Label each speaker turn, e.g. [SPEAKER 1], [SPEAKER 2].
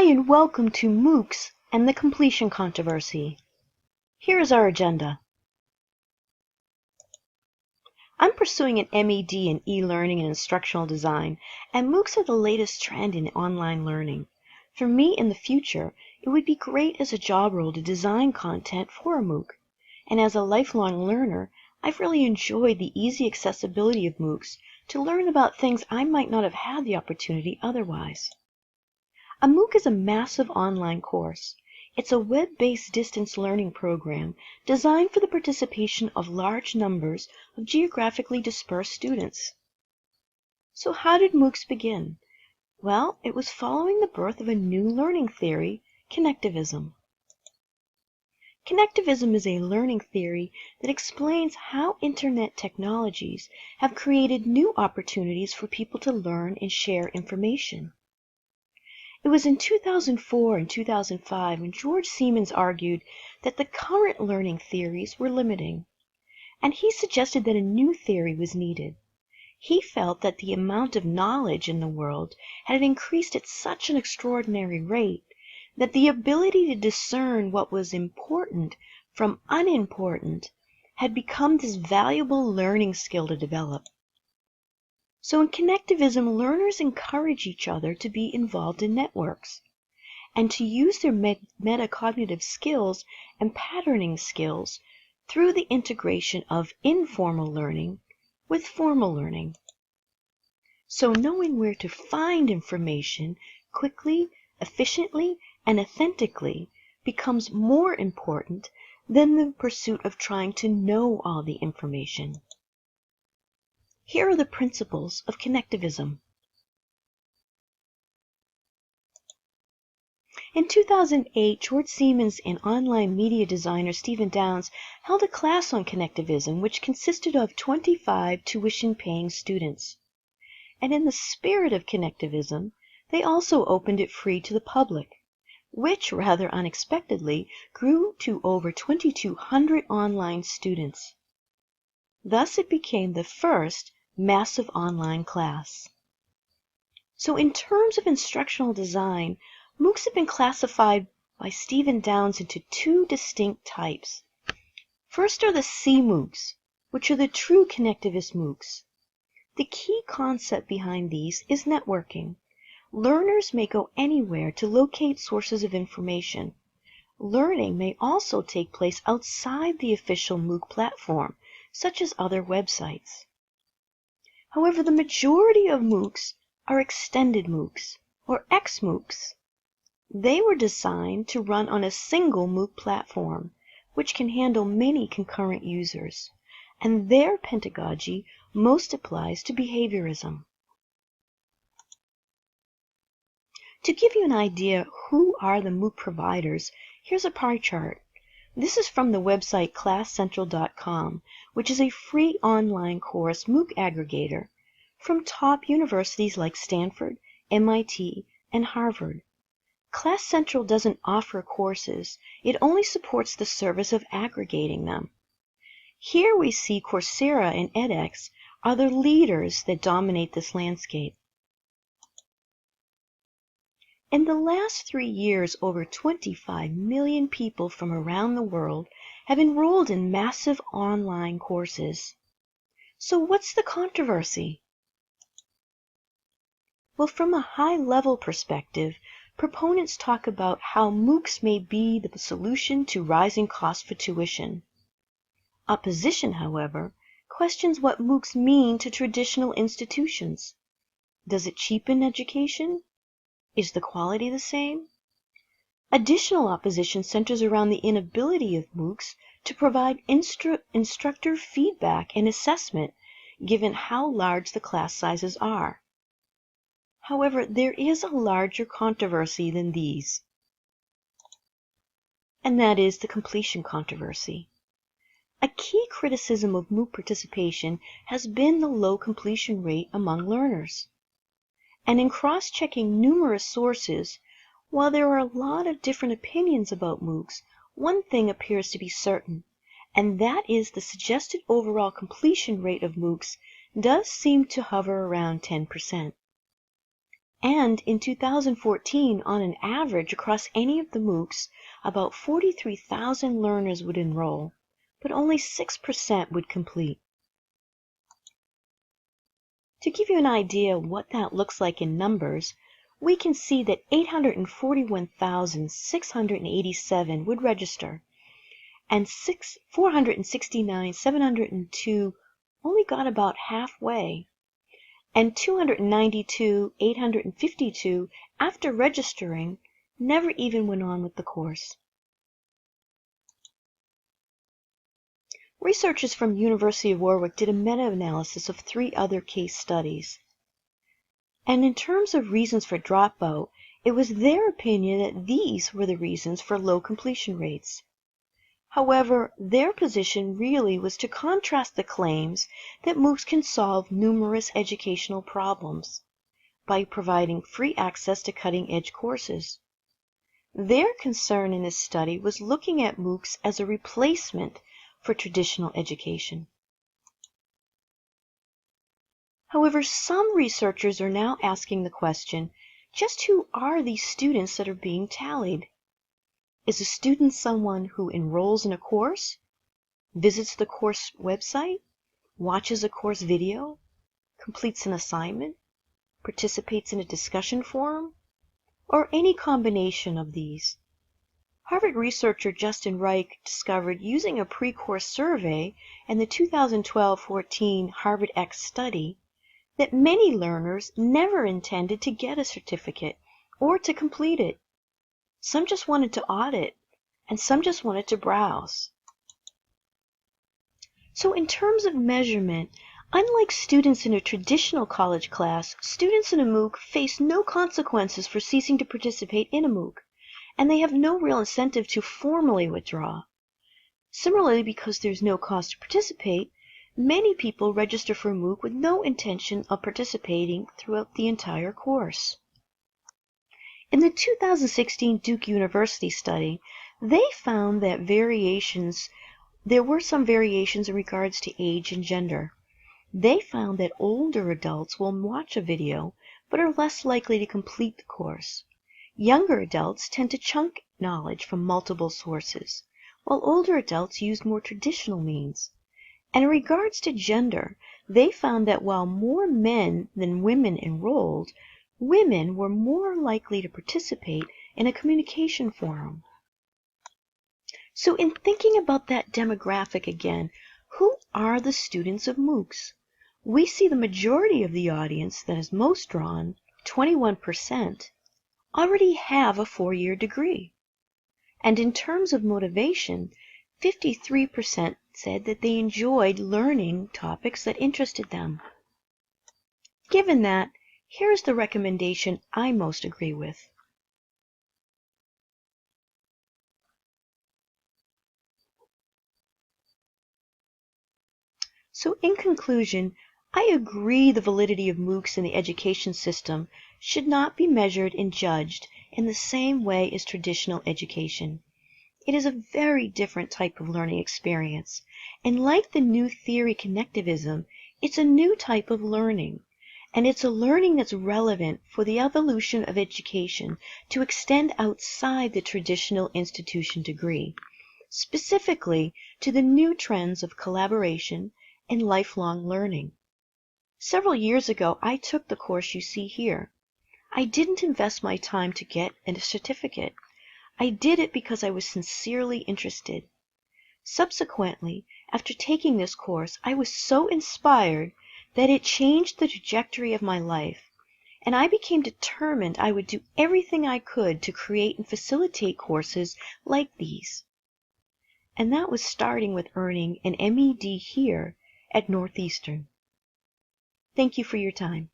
[SPEAKER 1] Hi and welcome to MOOCs and the completion controversy. Here is our agenda. I'm pursuing an MED in e-learning and instructional design, and MOOCs are the latest trend in online learning. For me in the future, it would be great as a job role to design content for a MOOC. And as a lifelong learner, I've really enjoyed the easy accessibility of MOOCs to learn about things I might not have had the opportunity otherwise. A MOOC is a massive online course. It's a web-based distance learning program designed for the participation of large numbers of geographically dispersed students. So how did MOOCs begin? Well, it was following the birth of a new learning theory, connectivism. Connectivism is a learning theory that explains how internet technologies have created new opportunities for people to learn and share information. It was in 2004 and 2005 when George Siemens argued that the current learning theories were limiting, and he suggested that a new theory was needed. He felt that the amount of knowledge in the world had increased at such an extraordinary rate that the ability to discern what was important from unimportant had become this valuable learning skill to develop. So in connectivism, learners encourage each other to be involved in networks and to use their metacognitive skills and patterning skills through the integration of informal learning with formal learning. So knowing where to find information quickly, efficiently, and authentically becomes more important than the pursuit of trying to know all the information. Here are the principles of connectivism. In 2008, George Siemens and online media designer Stephen Downes held a class on connectivism which consisted of 25 tuition-paying students. And in the spirit of connectivism, they also opened it free to the public, which rather unexpectedly grew to over 2,200 online students. Thus it became the first massive online class. So in terms of instructional design, MOOCs have been classified by Stephen Downes into two distinct types. First are the C-MOOCs, which are the true connectivist MOOCs. The key concept behind these is networking. Learners may go anywhere to locate sources of information. Learning may also take place outside the official MOOC platform, such as other websites. However, the majority of MOOCs are extended MOOCs, or XMOOCs. They were designed to run on a single MOOC platform, which can handle many concurrent users, and their pedagogy most applies to behaviorism. To give you an idea who are the MOOC providers, here's a pie chart. This is from the website ClassCentral.com, which is a free online course MOOC aggregator from top universities like Stanford, MIT, and Harvard. Class Central doesn't offer courses, it only supports the service of aggregating them. Here we see Coursera and edX are the leaders that dominate this landscape. In the last 3 years, over 25 million people from around the world have enrolled in massive online courses. So what's the controversy? Well, from a high-level perspective, proponents talk about how MOOCs may be the solution to rising costs for tuition. Opposition, however, questions what MOOCs mean to traditional institutions. Does it cheapen education? Is the quality the same? Additional opposition centers around the inability of MOOCs to provide instructor feedback and assessment given how large the class sizes are. However, there is a larger controversy than these, and that is the completion controversy. A key criticism of MOOC participation has been the low completion rate among learners. And in cross-checking numerous sources, while there are a lot of different opinions about MOOCs, one thing appears to be certain, and that is the suggested overall completion rate of MOOCs does seem to hover around 10%. And in 2014, on an average across any of the MOOCs, about 43,000 learners would enroll, but only 6% would complete. To give you an idea of what that looks like in numbers, we can see that 841,687 would register, and 469,702 only got about halfway, and 292,852 after registering never even went on with the course. Researchers from University of Warwick did a meta-analysis of 3 other case studies. And in terms of reasons for dropout, it was their opinion that these were the reasons for low completion rates. However, their position really was to contrast the claims that MOOCs can solve numerous educational problems by providing free access to cutting-edge courses. Their concern in this study was looking at MOOCs as a replacement for traditional education. However, some researchers are now asking the question, just who are these students that are being tallied? Is a student someone who enrolls in a course, visits the course website, watches a course video, completes an assignment, participates in a discussion forum, or any combination of these? Harvard researcher Justin Reich discovered using a pre-course survey and the 2012-14 Harvard X study that many learners never intended to get a certificate or to complete it. Some just wanted to audit, and some just wanted to browse. So in terms of measurement, unlike students in a traditional college class, students in a MOOC face no consequences for ceasing to participate in a MOOC, and they have no real incentive to formally withdraw. Similarly, because there's no cost to participate, many people register for MOOC with no intention of participating throughout the entire course. In the 2016 Duke University study, they found that there were some variations in regards to age and gender. They found that older adults will watch a video but are less likely to complete the course. Younger adults tend to chunk knowledge from multiple sources, while older adults use more traditional means. And in regards to gender, they found that while more men than women enrolled, women were more likely to participate in a communication forum. So in thinking about that demographic again, who are the students of MOOCs? We see the majority of the audience that is most drawn, 21%, already have a 4-year degree. And in terms of motivation, 53% said that they enjoyed learning topics that interested them. Given that, here's the recommendation I most agree with. So in conclusion, I agree the validity of MOOCs in the education system should not be measured and judged in the same way as traditional education. It is a very different type of learning experience, and like the new theory connectivism, it's a new type of learning, and it's a learning that's relevant for the evolution of education to extend outside the traditional institution degree, specifically to the new trends of collaboration and lifelong learning. Several years ago, I took the course you see here. I didn't invest my time to get a certificate. I did it because I was sincerely interested. Subsequently, after taking this course, I was so inspired that it changed the trajectory of my life, and I became determined I would do everything I could to create and facilitate courses like these. And that was starting with earning an MED here at Northeastern. Thank you for your time.